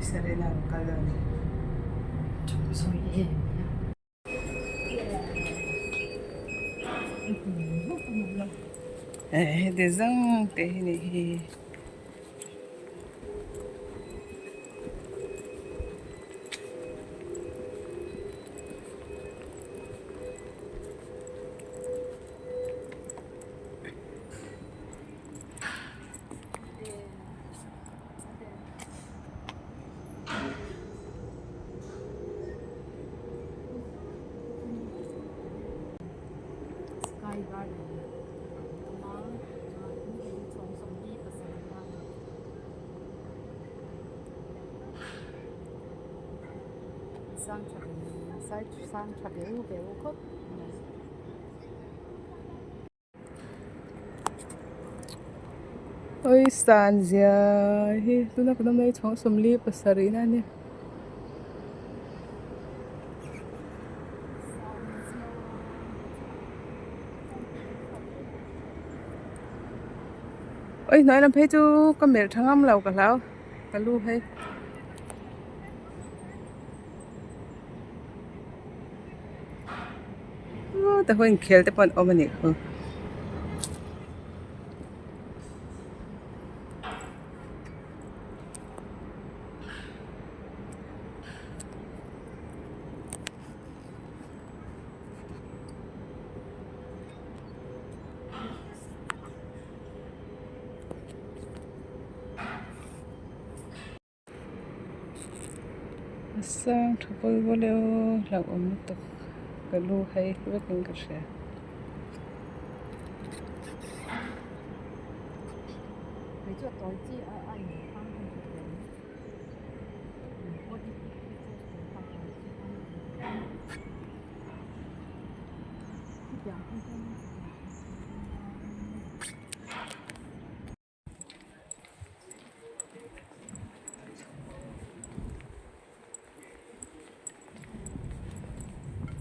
Serena Kalna. Sorry. Dezang teh ni. Sky Garden. Inchhawng somebody pasarina. Sang travel beu kot. Oi Stanzia, hi tu nak nama Inchhawng somli pasarina ni. Ôi nói làm thế chú con mẹ thằng âm lầu cả lão cả lu hayแต่คนเขียนแต่ปนอมันนี่คือสร้างทุกคนก็เร็วหลังอมตกก็ลูให้เวกินกระเสีย你做多知啊你翻去嘅。我啲翻去。兩分鐘。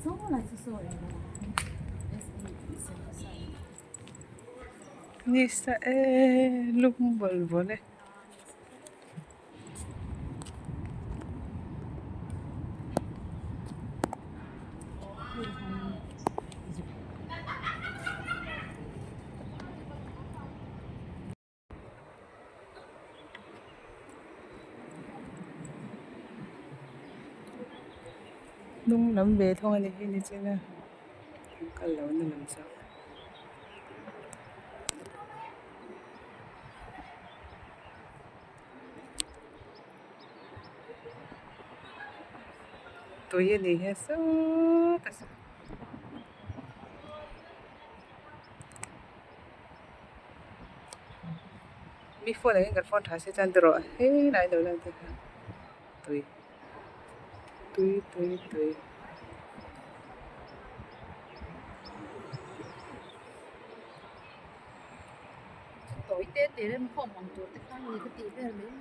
So我嚟做所謂嘅。นี่สะลูกบอลบอลเลยนุ่งน้ำเบทองอันนี้นี่จริงนะกันแล้วนั่นมันจะตัวยันนี่ฮะสุดมีฝนอะไรกันฝนท้าเสียจันทร์รอเฮ้ยไหนเดี๋ยวนั่นเถอะตุยตุยตุยตุยตัวเด็ดเด็ดมันพอมองตัวแต่ข้างนี้ก็ตีได้เลย